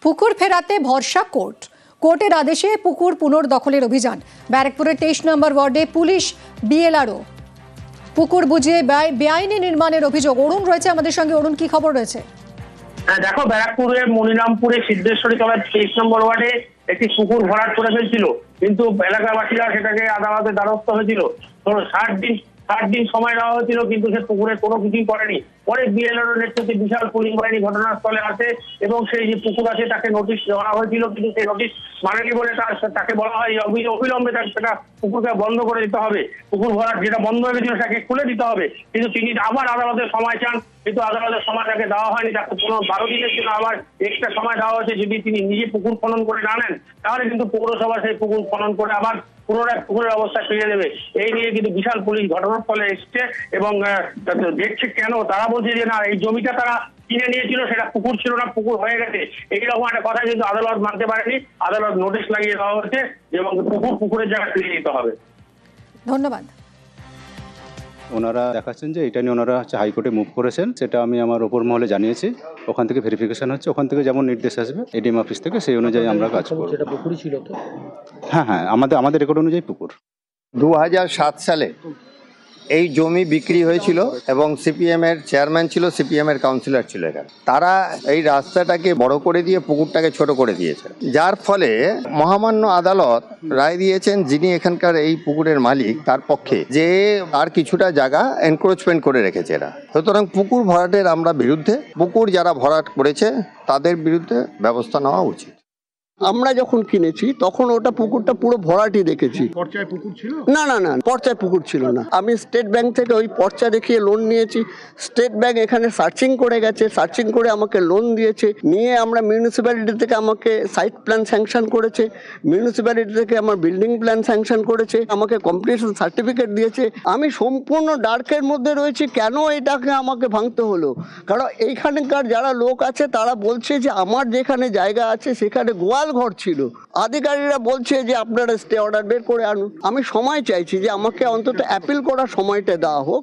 পুকুর ফেরাতে ভরসা কোর্টের আদেশে পুকুর পুনর্দখলের অভিযান। ব্যারাকপুরের 23 নম্বর ওয়ার্ডে পুলিশ বিএলআরও পুকুর বুঝিয়ে বেআইনি নির্মাণের অভিযোগ। অরুণ রয়েছে আমাদের সঙ্গে। অরুণ, কি খবর রয়েছে? দেখো, ব্যারাকপুরের মনিরামপুরে সিদ্ধেশ্বরী তলার 23 নম্বর ওয়ার্ডে একটি পুকুর ভরাট করে ফেলছিল, কিন্তু এলাকাবাসীরা সেটাকে আদালতে দ্বারস্থ হয়েছিল। 60 দিন সময় দেওয়া হয়েছিল, কিন্তু সে পুকুরে কোনো কিছুই করেনি। পরে বিএলআরও নেতৃত্বে বিশাল পুলিশ বাহিনী ঘটনাস্থলে আসে এবং সেই যে পুকুর আছে তাকে নোটিশ দেওয়া হয়েছিল, কিন্তু সেই নোটিশ মানেনি বলে তাকে বলা হয় অবিলম্বে সেটা পুকুরকে বন্ধ করে দিতে হবে। পুকুর ভরাট যেটা বন্ধ হয়ে গেছিল তাকে খুলে দিতে হবে, কিন্তু তিনি আবার আদালতের সময় চান, কিন্তু আদালতের সময় তাকে দেওয়া হয়নি। তাকে 12 দিনের জন্য আবার এক্সট্রা সময় দেওয়া হয়েছে। যদি তিনি নিজে পুকুর খনন করে না নেন, তাহলে কিন্তু পৌরসভা সেই পুকুর খনন করে আবার পুনরায় পুকুরের অবস্থা ফিরে দেবে। এই নিয়ে কিন্তু বিশাল পুলিশ ঘটনাস্থলে এসছে এবং দেখছে কেন। তারা বলছে যে না, এই জমিটা তারা কিনে নিয়েছিল, সেটা পুকুর ছিল না, পুকুর হয়ে গেছে। এইরকম একটা কথা কিন্তু আদালত মানতে পারেনি। আদালত নোটিশ লাগিয়ে দেওয়া হচ্ছে এবং পুকুরের জায়গায় ফিরিয়ে দিতে হবে। ধন্যবাদ। ওনারা দেখাচ্ছেন যে এটা নিয়ে ওনারা হাইকোর্টে মুভ করেছেন, সেটা আমি আমার ওপর মহলে জানিয়েছি। ওখান থেকে ভেরিফিকেশন হচ্ছে, ওখান থেকে যেমন নির্দেশ আসবে এডিএম অফিস থেকে, সেই অনুযায়ী আমরা কাজ করব। সেটা পুকুরই ছিল তো? হ্যাঁ, আমাদের রেকর্ড অনুযায়ী পুকুর। 2007 সালে এই জমি বিক্রি হয়েছিল এবং সিপিএম এর চেয়ারম্যান ছিল, সিপিএম এর কাউন্সিলর ছিল এখানে। তারা এই রাস্তাটাকে বড় করে দিয়ে পুকুরটাকে ছোট করে দিয়েছে, যার ফলে মহামান্য আদালত রায় দিয়েছেন যিনি এখানকার এই পুকুরের মালিক তার পক্ষে, যে আর কিছুটা জায়গা এনক্রোচমেন্ট করে রেখেছে এরা। সুতরাং পুকুর ভরাটের আমরা বিরুদ্ধে, পুকুর যারা ভরাট করেছে তাদের বিরুদ্ধে ব্যবস্থা নেওয়া উচিত। আমরা যখন কিনেছি তখন ওটা পুকুরটা পুরো ভরাটি দেখেছি। পর্চায় পুকুর ছিল? না, পর্চায় পুকুর ছিল না। আমি স্টেট ব্যাংক থেকে ওই পর্চা দেখিয়ে লোন নিয়েছি। স্টেট ব্যাংক এখানে সার্চিং করে গেছে, সার্চিং করে আমাকে লোন দিয়েছে। নিয়ে আমরা মিউনিসিপ্যালিটি থেকে আমাকে সাইট প্ল্যান স্যাংশন করেছে, মিউনিসিপ্যালিটি থেকে আমার বিল্ডিং প্ল্যান স্যাংশন করেছে, আমাকে কমপ্লিশন সার্টিফিকেট দিয়েছে। আমি সম্পূর্ণ ডার্কের মধ্যে রয়েছি। কেন এটাকে আমাকে ভাঙতে হলো? কারণ এইখানকার যারা লোক আছে তারা বলছে যে আমার যেখানে জায়গা আছে সেখানে গোয়াল ঘর ছিল। আধিকারিকরা বলছে যে আপনারা স্টে অর্ডার বের করে আনুন। আমি সময় চাইছি যে আমাকে অন্তত অ্যাপিল করার সময়টা দেওয়া হোক।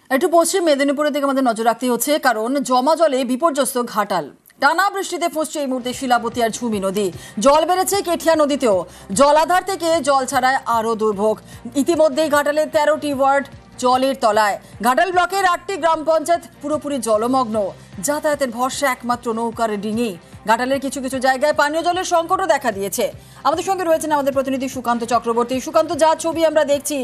একটু পশ্চিম মেদিনীপুরের দিকে আমাদের নজর রাখতে হচ্ছে, কারণ জমা জলে বিপর্যস্ত ঘাটাল। টানা বৃষ্টিতে ফুঁসছে এই মুহূর্তে শিলাবতী আর ঝুমি নদী। জল বেড়েছে কেঠিয়া নদীতেও। জলাধার থেকে জল ছাড়ায় আরও দুর্ভোগ। ইতিমধ্যেই ঘাটালের 13টি ওয়ার্ড জলের তলায়। ঘাটাল ব্লকের 8টি গ্রাম পঞ্চায়েত পুরোপুরি জলমগ্ন। যাতায়াতের ভরসা একমাত্র নৌকার ডিঙি। ঘাটালের কিছু কিছু জায়গায় পানীয় জলের সংকটও দেখা দিয়েছে। আমাদের সঙ্গে রয়েছেন আমাদের প্রতিনিধি সুকান্ত চক্রবর্তী। সুকান্ত, যা ছবি আমরা দেখছি,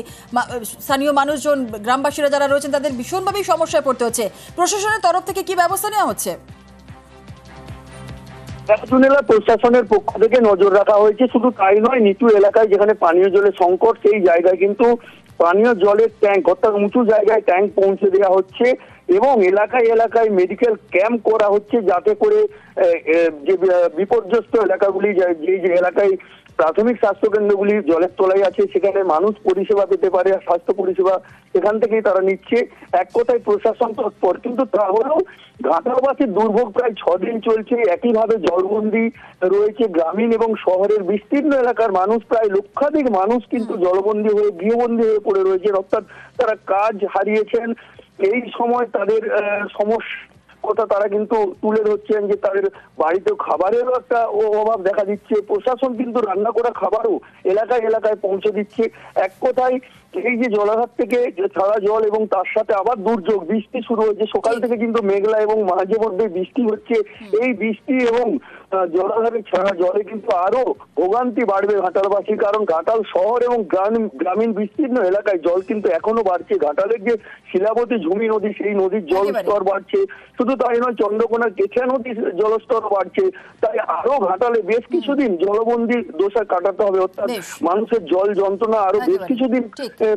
স্থানীয় মানুষজন, গ্রামবাসীরা যারা রয়েছেন তাদের ভীষণভাবেই সমস্যায় পড়তে হচ্ছে। প্রশাসনের তরফ থেকে কি ব্যবস্থা নেওয়া হচ্ছে? প্রশাসনের পক্ষ থেকে নজর রাখা হয়েছে। শুধু তাই নয়, নিচু এলাকায় যেখানে পানীয় জলের সংকট, সেই জায়গায় কিন্তু পানীয় জলের ট্যাঙ্ক, অর্থাৎ উঁচু জায়গায় ট্যাঙ্ক পৌঁছে দেওয়া হচ্ছে এবং এলাকায় এলাকায় মেডিকেল ক্যাম্প করা হচ্ছে, যাতে করে যে বিপর্যস্ত এলাকাগুলি, যে এলাকায় প্রাথমিক স্বাস্থ্য কেন্দ্রগুলি জলের তলায় আছে, সেখানে মানুষ পরিষেবা পেতে পারে। আর স্বাস্থ্য পরিষেবা সেখান থেকেই তারা নিচ্ছে। এক কথায় প্রশাসন তৎপর, কিন্তু তা হলেও ঘাটালবাসীর দুর্ভোগ প্রায় 6 দিন চলছে। একইভাবে জলবন্দী রয়েছে গ্রামীণ এবং শহরের বিস্তীর্ণ এলাকার মানুষ। প্রায় লক্ষাধিক মানুষ কিন্তু জলবন্দী হয়ে, গৃহবন্দী হয়ে পড়ে রয়েছেন, অর্থাৎ তারা কাজ হারিয়েছেন। এই সময় তাদের সমস্যা কথা তারা কিন্তু তুলে ধরছেন যে তাদের বাড়িতে খাবারেরও একটা অভাব দেখা দিচ্ছে। প্রশাসন কিন্তু রান্না করা খাবারও এলাকায় এলাকায় পৌঁছে দিচ্ছে। এক কথায় এই যে জলাধার থেকে ছাড়া জল এবং তার সাথে আবার দুর্যোগ, বৃষ্টি শুরু হয়েছে সকাল থেকে, কিন্তু মেঘলা এবং মাঝে মধ্যে বৃষ্টি হচ্ছে। এই বৃষ্টি এবং জলাধারে ছাড়া জলে কিন্তু আরো ভোগান্তি বাড়বে ঘাটালবাসী। কারণ ঘাটাল শহর এবং গ্রামীণ বিস্তীর্ণ এলাকায় জল কিন্তু এখনো বাড়ছে। ঘাটালের যে শিলাবতী ঝুমি নদী, সেই নদীর জল স্তর বাড়ছে। শুধু তাই নয়, চন্দ্রকোনার কেঠিয়া নদীর জলস্তর বাড়ছে। তাই আরো ঘাটালে বেশ কিছুদিন জলবন্দী দশা কাটাতে হবে, অর্থাৎ মানুষের জল যন্ত্রণা আরো বেশ কিছুদিন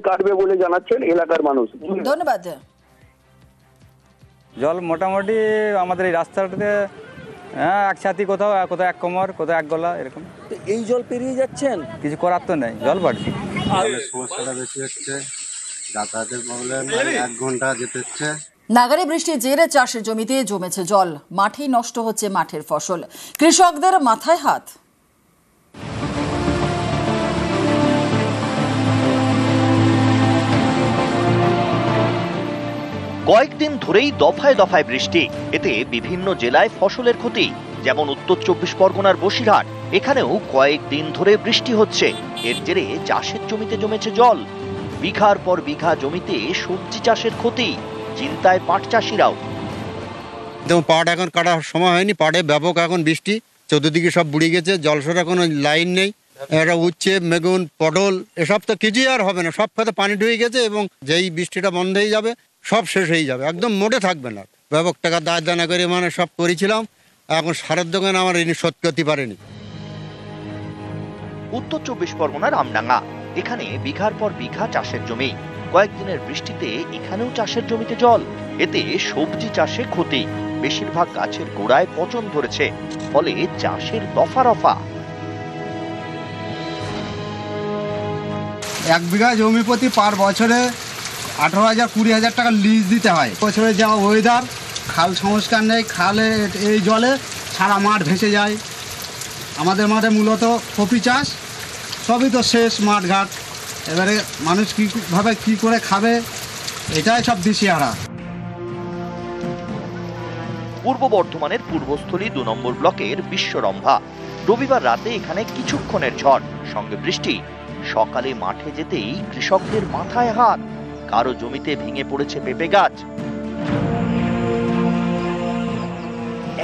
কাটবে বলে জানাচ্ছেন এলাকার মানুষ। ধন্যবাদ। জল মোটামুটি আমাদের এই রাস্তাটাতে এক ছাতি, কোথাও এক কোমর, কোথাও এক গলা, এরকম। এই জল পেরিয়ে যাচ্ছেন, কিছু করার তো নেই, জল বাড়ছে। সমস্যাটা বেশি হচ্ছে, যাতায়াতের প্রবলেম, 1 ঘন্টা যেতে হচ্ছে। নাগারে বৃষ্টির জেরে চাষের জমিতে জমেছে জল। মাঠেই নষ্ট হচ্ছে মাঠের ফসল। কৃষকদের মাথায় হাত। কয়েকদিন ধরেই দফায় দফায় বৃষ্টি, এতে বিভিন্ন জেলায় ফসলের ক্ষতি। যেমন উত্তর 24 পরগনার বসিরহাট, এখানেও কয়েকদিন ধরে বৃষ্টি হচ্ছে। এর জেরে চাষের জমিতে জমেছে জল। বিঘার পর বিঘা জমিতে সবজি চাষের ক্ষতি, চিন্তায় পাট চাষিরাও। যেমন পাট এখন কাটার সময় হয়নি, পাটে ব্যাপক এখন বৃষ্টি, চতুর্দিকে সব বুড়ে গেছে, জলসরা কোনো লাইন নেই। এটা উচ্ছে, বেগুন, পটল এসব তো কিছুই আর হবে না, সব খাতে পানি ঢুকে গেছে এবং যেই বৃষ্টিটা বন্ধ হয়ে যাবে সব শেষ হয়ে যাবে, একদম মোটে থাকবে না। ব্যাপক টাকা দানা করে সব করেছিলাম, এখন সারের দোকান আমার ঋণ শোধ করতে পারেনি। উত্তর 24 পরগনার আমডাঙ্গা, এখানে বিঘার পর বিঘা চাষের জমি। কয়েকদিনের বৃষ্টিতে এখানেও চাষের জমিতে জল, এতে সবজি চাষে ক্ষতি। বেশিরভাগ গাছের গোড়ায় পচন ধরেছে, ফলে চাষের দফা রফা। 1 বিঘা জমি প্রতি পার বছরে 18,000-20,000 টাকা লিজ দিতে হয়। বছরে যা ওয়েদার, খাল সংস্কার নেই, খালে এই জলে সারা মাঠ ভেসে যায়। আমাদের মাঠে মূলত কপি চাষ, সবই তো শেষ মাঠঘাট। এবারে মানুষ কীভাবে কী করে খাবে, এটাই সব দিশেহারা। পূর্ব বর্ধমানের পূর্বস্থলী 2 নম্বর ব্লকের বিশ্বরম্ভা। রবিবার রাতে এখানে কিছুক্ষণের ঝড়, সঙ্গে বৃষ্টি। সকালে মাঠে যেতেই কৃষকদের মাথায় হাত, কারো জমিতে ভেঙে পড়েছে পেঁপে গাছ।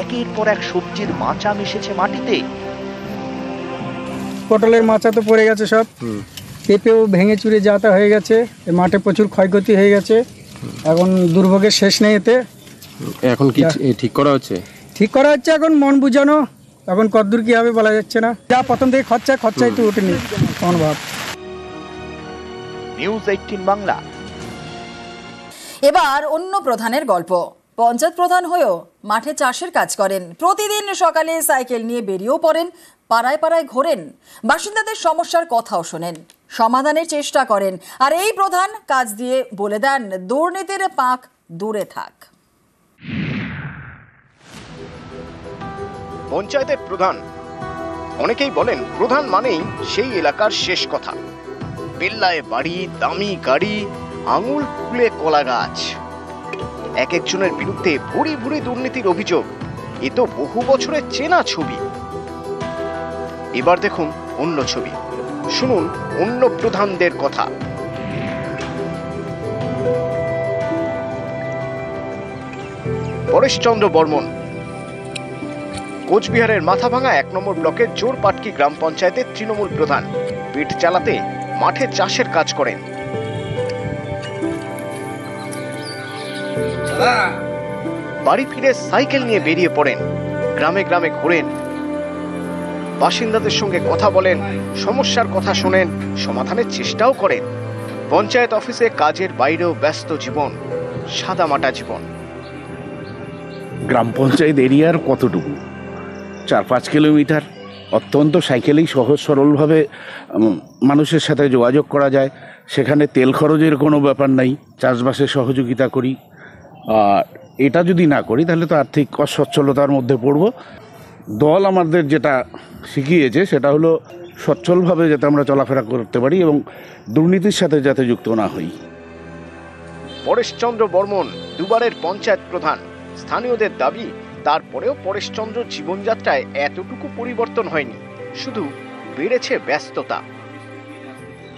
একের পর এক সবজির মাচা মিশেছে মাটিতে। পটলের মাচা তো পড়ে গেছে সব, পেঁপেও ভেঙে চুরে যাতা হয়ে গেছে, মাঠে প্রচুর ক্ষয়ক্ষতি হয়ে গেছে। এখন দুর্ভোগের শেষ নেই এতে। এখন কি ঠিক করা হচ্ছে? ঠিক করা হচ্ছে, এখন মন বুঝানো। এখন কতদূর কি হবে বলা যাচ্ছে না। যা প্রথম থেকে খরচাই তো ওঠেনি কোন ভাব। নিউজ 18 বাংলা। এবার অন্য প্রধানের গল্প। পঞ্চায়েত প্রধান হয়েও মাঠে চাষের কাজ করেন। প্রতিদিন সকালে সাইকেল নিয়ে বেরিয়েও পড়েন, পাড়ায় পাড়ায় ঘোরেন, বাসিন্দাদের সমস্যার কথাও শোনেন, সমাধানের চেষ্টা করেন। আর এই প্রধান কাজ দিয়ে বলে দেন, দুর্নীতির পাক দূরে থাক। পঞ্চায়েতের প্রধান, অনেকেই বলেন প্রধান মানেই সেই এলাকার শেষ কথা। বেল্লায় বাড়ি, দামি গাড়ি, আঙুল ফুলে কলা গাছ। এক একজনের বিরুদ্ধে ভুরি ভুরি দুর্নীতির অভিযোগ। এ তো বহু বছরের চেনা ছবি। এবার দেখুন অন্য ছবি, শুনুন অন্য প্রধানদের কথা। পরেশচন্দ্র বর্মন কোচবিহারের মাথাভাঙা 1 নম্বর ব্লকের জোরপাটকি গ্রাম পঞ্চায়েতের তৃণমূল প্রধান। পেট চালাতে মাঠে চাষের কাজ করেন। বাড়ি ফিরে সাইকেল নিয়ে বেরিয়ে পড়েন, গ্রামে গ্রামে ঘোরেন, বাসিন্দাদের সঙ্গে কথা বলেন, সমস্যার কথা শোনেন, সমাধানের চেষ্টাও করেন। পঞ্চায়েত অফিসে কাজের বাইরেও ব্যস্ত জীবন, সাদামাটা জীবন। গ্রাম পঞ্চায়েত এরিয়ার কতটুকু? 4-5 কিলোমিটার। অত্যন্ত সাইকেলেই সহজ সরলভাবে মানুষের সাথে যোগাযোগ করা যায়। সেখানে তেল খরচের কোনো ব্যাপার নাই, চাষবাসে সহযোগিতা করি। আর এটা যদি না করি তাহলে তো আর্থিক অসচ্ছলতার মধ্যে পড়ব। দল আমাদের যেটা শিখিয়েছে সেটা হলো সচ্ছলভাবে যাতে আমরা চলাফেরা করতে পারি এবং দুর্নীতির সাথে যাতে যুক্ত না হই। পরেশচন্দ্র বর্মন দুবারের পঞ্চায়েত প্রধান। স্থানীয়দের দাবি, তারপরেও পরেশচন্দ্র জীবনযাত্রায় এতটুকু পরিবর্তন হয়নি, শুধু বেড়েছে ব্যস্ততা।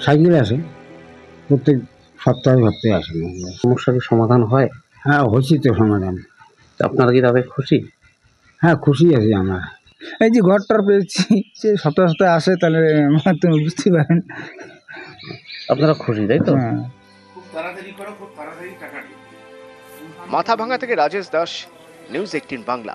সাইকেলে আসে, প্রত্যেক সপ্তাহে আসে। সমস্যার সমাধান হয়? হ্যাঁ, হচ্ছে তো সমাধান। আপনারা কি তাদের খুশি? হ্যাঁ, খুশি আছি আমরা। এই যে ঘরটার পেয়েছি, সে সপ্তাহে আসে, তাহলে তুমি বুঝতে পারেন আপনারা খুশি, তাই তো? মাথাভাঙা থেকে রাজেশ দাস, নিউজ 18 বাংলা।